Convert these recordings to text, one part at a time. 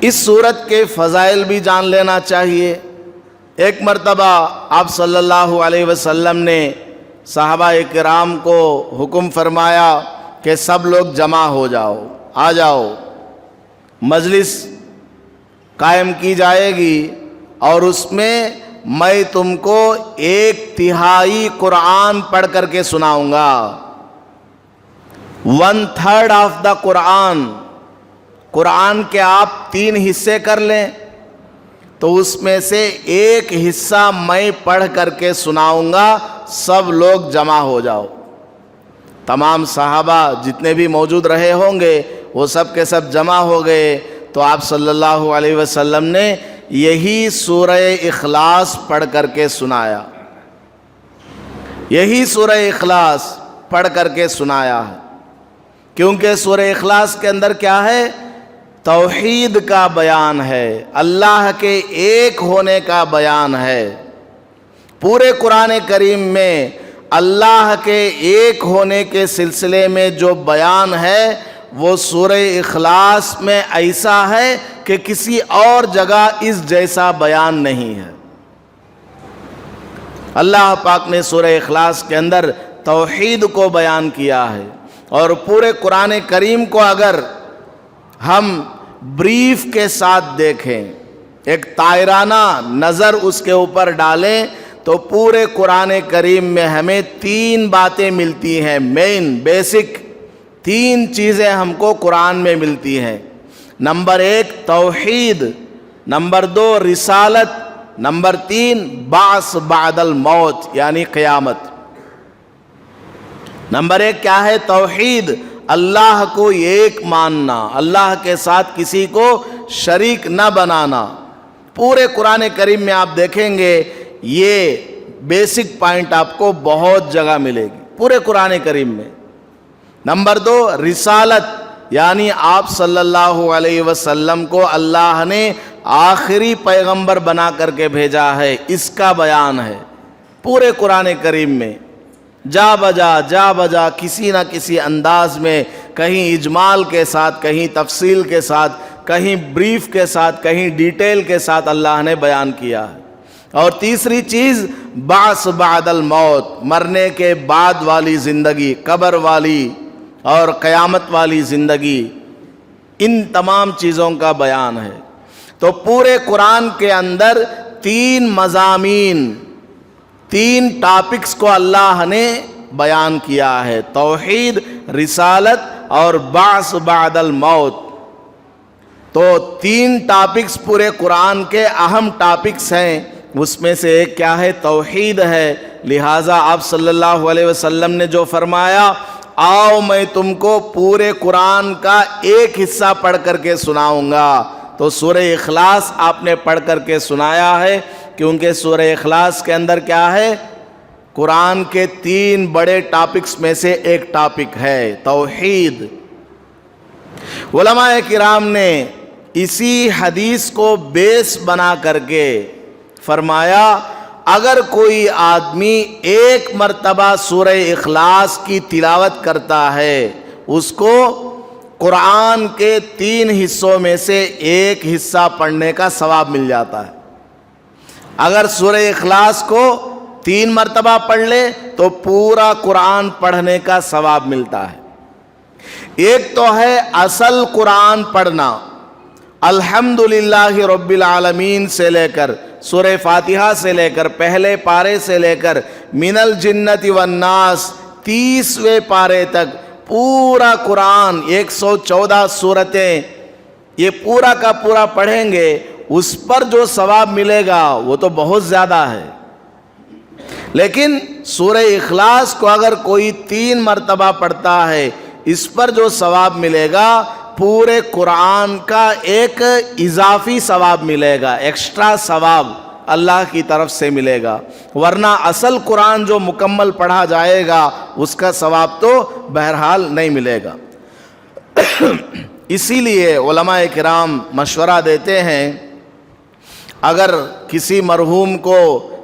اس صورت کے فضائل بھی جان لینا چاہیے۔ ایک مرتبہ آپ صلی اللہ علیہ وسلم نے صحابہ کرام کو حکم فرمایا کہ سب لوگ جمع ہو جاؤ، آ جاؤ، مجلس قائم کی جائے گی اور اس میں میں تم کو 1/3 قرآن پڑھ کر کے سناؤں گا۔ 1/3 آف دا قرآن کے آپ 3 حصے کر لیں تو اس میں سے 1 حصہ میں پڑھ کر کے سناؤں گا، سب لوگ جمع ہو جاؤ۔ تمام صحابہ جتنے بھی موجود رہے ہوں گے وہ سب کے سب جمع ہو گئے، تو آپ صلی اللہ علیہ وسلم نے یہی سورہ اخلاص پڑھ کر کے سنایا، یہی سورہ اخلاص پڑھ کر کے سنایا ہے۔ کیونکہ سورہ اخلاص کے اندر کیا ہے؟ توحید کا بیان ہے، اللہ کے ایک ہونے کا بیان ہے۔ پورے قرآن کریم میں اللہ کے ایک ہونے کے سلسلے میں جو بیان ہے وہ سورہ اخلاص میں ایسا ہے کہ کسی اور جگہ اس جیسا بیان نہیں ہے۔ اللہ پاک نے سورہ اخلاص کے اندر توحید کو بیان کیا ہے، اور پورے قرآن کریم کو اگر ہم بریف کے ساتھ دیکھیں، ایک طائرانہ نظر اس کے اوپر ڈالیں، تو پورے قرآن کریم میں ہمیں 3 باتیں ملتی ہیں، مین بیسک 3 چیزیں ہم کو قرآن میں ملتی ہیں۔ نمبر 1 توحید، نمبر 2 رسالت، نمبر 3 بعث بعد الموت یعنی قیامت۔ نمبر 1 کیا ہے؟ توحید، اللہ کو ایک ماننا، اللہ کے ساتھ کسی کو شریک نہ بنانا۔ پورے قرآن کریم میں آپ دیکھیں گے یہ بیسک پوائنٹ آپ کو بہت جگہ ملے گی پورے قرآن کریم میں۔ نمبر 2 رسالت، یعنی آپ صلی اللہ علیہ وسلم کو اللہ نے آخری پیغمبر بنا کر کے بھیجا ہے، اس کا بیان ہے پورے قرآن کریم میں۔ جا بجا کسی نہ کسی انداز میں، کہیں اجمال کے ساتھ، کہیں تفصیل کے ساتھ، کہیں بریف کے ساتھ، کہیں ڈیٹیل کے ساتھ اللہ نے بیان کیا ہے۔ اور تیسری چیز بعث بعد الموت، مرنے کے بعد والی زندگی، قبر والی اور قیامت والی زندگی، ان تمام چیزوں کا بیان ہے۔ تو پورے قرآن کے اندر 3 مضامین، 3 ٹاپکس کو اللہ نے بیان کیا ہے، توحید، رسالت اور بعث بعد الموت۔ تو 3 ٹاپکس پورے قرآن کے اہم ٹاپکس ہیں، اس میں سے ایک کیا ہے؟ توحید ہے۔ لہٰذا آپ صلی اللہ علیہ وسلم نے جو فرمایا، آؤ میں تم کو پورے قرآن کا ایک حصہ پڑھ کر کے سناؤں گا، تو سورہ اخلاص آپ نے پڑھ کر کے سنایا ہے، کیونکہ سورہ اخلاص کے اندر کیا ہے؟ قرآن کے 3 بڑے ٹاپکس میں سے ایک ٹاپک ہے توحید۔ علماء کرام نے اسی حدیث کو بیس بنا کر کے فرمایا، اگر کوئی آدمی 1 مرتبہ سورہ اخلاص کی تلاوت کرتا ہے، اس کو قرآن کے 3 حصوں میں سے ایک حصہ پڑھنے کا ثواب مل جاتا ہے۔ اگر سورہ اخلاص کو 3 مرتبہ پڑھ لے تو پورا قرآن پڑھنے کا ثواب ملتا ہے۔ ایک تو ہے اصل قرآن پڑھنا، الحمدللہ رب العالمین سے لے کر سورہ فاتحہ سے لے کر پہلے پارے سے لے کر من الجنت والناس 30ویں پارے تک پورا قرآن 114 سورتیں، یہ پورا کا پورا پڑھیں گے، اس پر جو ثواب ملے گا وہ تو بہت زیادہ ہے۔ لیکن سورہ اخلاص کو اگر کوئی 3 مرتبہ پڑھتا ہے، اس پر جو ثواب ملے گا پورے قرآن کا ایک اضافی ثواب ملے گا، ایکسٹرا ثواب اللہ کی طرف سے ملے گا، ورنہ اصل قرآن جو مکمل پڑھا جائے گا اس کا ثواب تو بہرحال نہیں ملے گا۔ اسی لیے علماء کرام مشورہ دیتے ہیں، اگر کسی مرحوم کو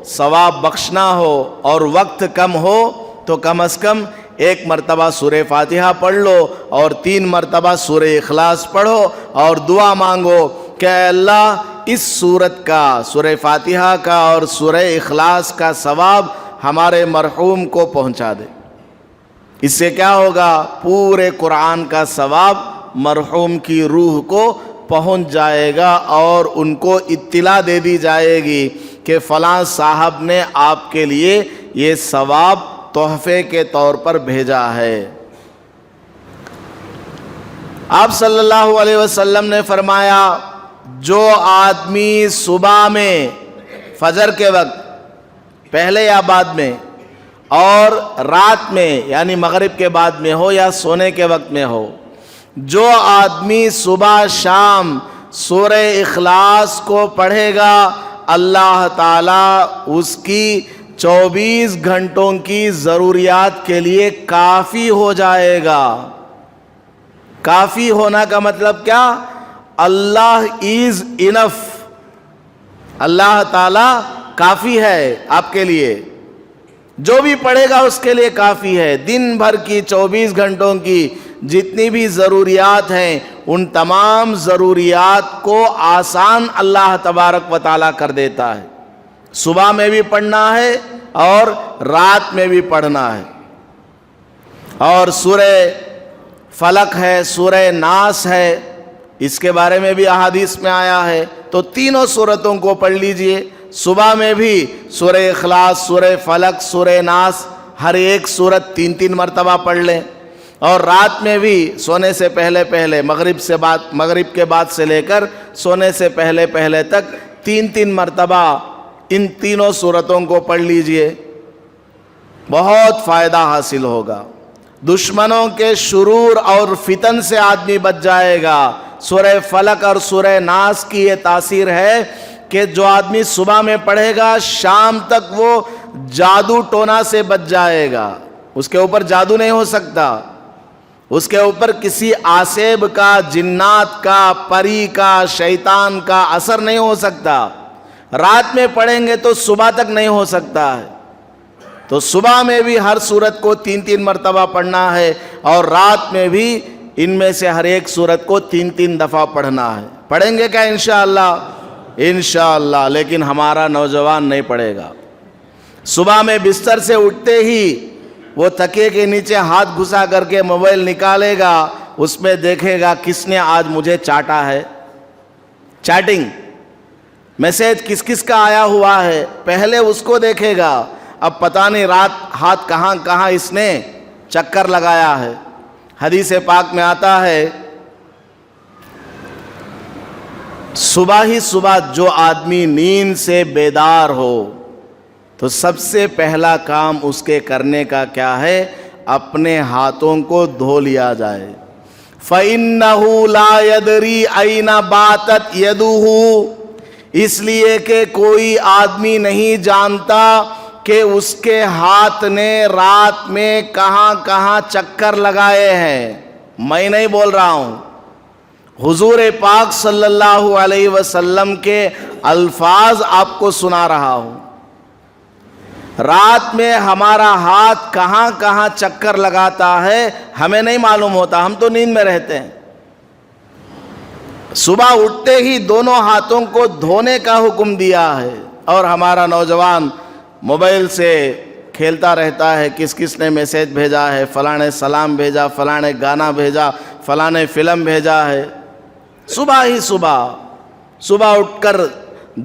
ثواب بخشنا ہو اور وقت کم ہو تو کم از کم 1 مرتبہ سورہ فاتحہ پڑھ لو اور 3 مرتبہ سورہ اخلاص پڑھو اور دعا مانگو کہ اے اللہ اس سورت کا، سورہ فاتحہ کا اور سورہ اخلاص کا ثواب ہمارے مرحوم کو پہنچا دے۔ اس سے کیا ہوگا؟ پورے قرآن کا ثواب مرحوم کی روح کو پہنچ جائے گا اور ان کو اطلاع دے دی جائے گی کہ فلاں صاحب نے آپ کے لیے یہ ثواب تحفے کے طور پر بھیجا ہے۔ آپ صلی اللہ علیہ وسلم نے فرمایا جو آدمی صبح میں فجر کے وقت پہلے یا بعد میں اور رات میں یعنی مغرب کے بعد میں ہو یا سونے کے وقت میں ہو، جو آدمی صبح شام سورہ اخلاص کو پڑھے گا اللہ تعالیٰ اس کی 24 گھنٹوں کی ضروریات کے لیے کافی ہو جائے گا۔ کافی ہونا کا مطلب کیا؟ اللہ از انف، اللہ تعالیٰ کافی ہے آپ کے لیے، جو بھی پڑھے گا اس کے لیے کافی ہے۔ دن بھر کی 24 گھنٹوں کی جتنی بھی ضروریات ہیں ان تمام ضروریات کو آسان اللہ تبارک و تعالیٰ کر دیتا ہے۔ صبح میں بھی پڑھنا ہے اور رات میں بھی پڑھنا ہے۔ اور سورہ فلق ہے، سورہ ناس ہے، اس کے بارے میں بھی احادیث میں آیا ہے، تو تینوں سورتوں کو پڑھ لیجئے۔ صبح میں بھی سورہ اخلاص، سورہ فلق، سورہ ناس، ہر ایک سورت 3 مرتبہ پڑھ لیں، اور رات میں بھی سونے سے پہلے مغرب کے بعد سے لے کر سونے سے پہلے تک 3 مرتبہ ان تینوں سورتوں کو پڑھ لیجئے، بہت فائدہ حاصل ہوگا۔ دشمنوں کے شرور اور فتن سے آدمی بچ جائے گا۔ سورہ فلق اور سورہ ناس کی یہ تاثیر ہے کہ جو آدمی صبح میں پڑھے گا شام تک وہ جادو ٹونا سے بچ جائے گا، اس کے اوپر جادو نہیں ہو سکتا، اس کے اوپر کسی آسیب کا، جنات کا، پری کا، شیطان کا اثر نہیں ہو سکتا۔ رات میں پڑھیں گے تو صبح تک نہیں ہو سکتا ہے، تو صبح میں بھی ہر سورت کو 3 مرتبہ پڑھنا ہے اور رات میں بھی ان میں سے ہر ایک سورت کو 3 دفعہ پڑھنا ہے۔ پڑھیں گے کیا انشاءاللہ؟ انشاءاللہ، لیکن ہمارا نوجوان نہیں پڑھے گا۔ صبح میں بستر سے اٹھتے ہی وہ تکیے کے نیچے ہاتھ گھسا کر کے موبائل نکالے گا، اس میں دیکھے گا کس نے آج مجھے چاٹا ہے، چیٹنگ میسج کس کس کا آیا ہوا ہے، پہلے اس کو دیکھے گا۔ اب پتہ نہیں رات ہاتھ کہاں اس نے چکر لگایا ہے۔ حدیث پاک میں آتا ہے صبح ہی صبح جو آدمی نیند سے بیدار ہو تو سب سے پہلا کام اس کے کرنے کا کیا ہے؟ اپنے ہاتھوں کو دھو لیا جائے۔ فَإِنَّهُ لَا يَدْرِي أَيْنَ بَاتَتْ يَدُهُ، اس لیے کہ کوئی آدمی نہیں جانتا کہ اس کے ہاتھ نے رات میں کہاں چکر لگائے ہیں۔ میں نہیں بول رہا ہوں، حضور پاک صلی اللہ علیہ وسلم کے الفاظ آپ کو سنا رہا ہوں۔ رات میں ہمارا ہاتھ کہاں چکر لگاتا ہے ہمیں نہیں معلوم ہوتا، ہم تو نیند میں رہتے ہیں۔ صبح اٹھتے ہی دونوں ہاتھوں کو دھونے کا حکم دیا ہے، اور ہمارا نوجوان موبائل سے کھیلتا رہتا ہے، کس نے میسیج بھیجا ہے، فلاں نے سلام بھیجا، فلاں نے گانا بھیجا، فلاں نے فلم بھیجا ہے۔ صبح ہی صبح اٹھ کر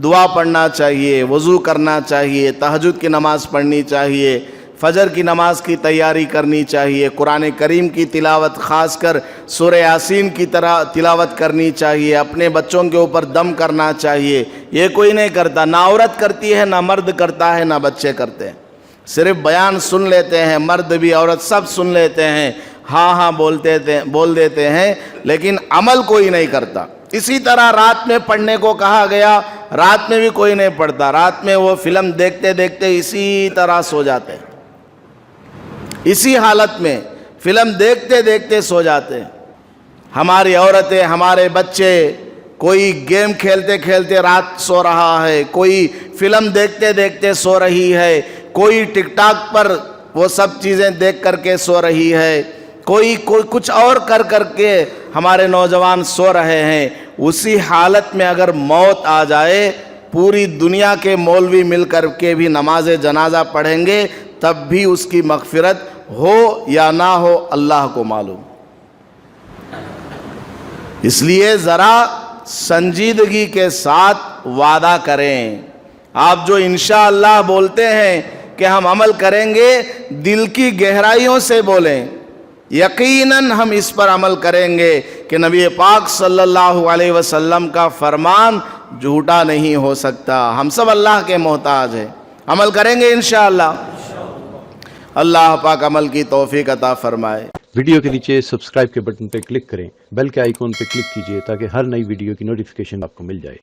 دعا پڑھنا چاہیے، وضو کرنا چاہیے، تہجد کی نماز پڑھنی چاہیے، فجر کی نماز کی تیاری کرنی چاہیے، قرآن کریم کی تلاوت، خاص کر سورہ یاسین کی طرح تلاوت کرنی چاہیے، اپنے بچوں کے اوپر دم کرنا چاہیے۔ یہ کوئی نہیں کرتا، نہ عورت کرتی ہے، نہ مرد کرتا ہے، نہ بچے کرتے ہیں، صرف بیان سن لیتے ہیں، مرد بھی عورت سب سن لیتے ہیں، ہاں بول دیتے ہیں، لیکن عمل کوئی نہیں کرتا۔ اسی طرح رات میں پڑھنے کو کہا گیا، رات میں بھی کوئی نہیں پڑھتا، رات میں وہ فلم دیکھتے دیکھتے اسی طرح سو جاتے ہیں، اسی حالت میں فلم دیکھتے دیکھتے سو جاتے ہیں۔ ہماری عورتیں، ہمارے بچے، کوئی گیم کھیلتے کھیلتے رات سو رہا ہے، کوئی فلم دیکھتے دیکھتے سو رہی ہے، کوئی ٹک ٹاک پر وہ سب چیزیں دیکھ کر کے سو رہی ہے، کوئی کچھ اور کر کے ہمارے نوجوان سو رہے ہیں۔ اسی حالت میں اگر موت آ جائے پوری دنیا کے مولوی مل کر کے بھی نماز جنازہ پڑھیں گے تب بھی اس کی مغفرت ہو یا نہ ہو اللہ کو معلوم. اس لیے ذرا سنجیدگی کے ساتھ وعدہ کریں. آپ جو انشاءاللہ بولتے ہیں کہ ہم عمل کریں گے دل کی گہرائیوں سے بولیں. یقیناً ہم اس پر عمل کریں گے کہ نبی پاک صلی اللہ علیہ وسلم کا فرمان جھوٹا نہیں ہو سکتا. ہم سب اللہ کے محتاج ہیں. عمل کریں گے انشاءاللہ. اللہ پاک عمل کی توفیق عطا فرمائے. ویڈیو کے نیچے سبسکرائب کے بٹن پہ کلک کریں، بیل کے آئیکن پہ کلک کیجئے تاکہ ہر نئی ویڈیو کی نوٹیفیکیشن آپ کو مل جائے.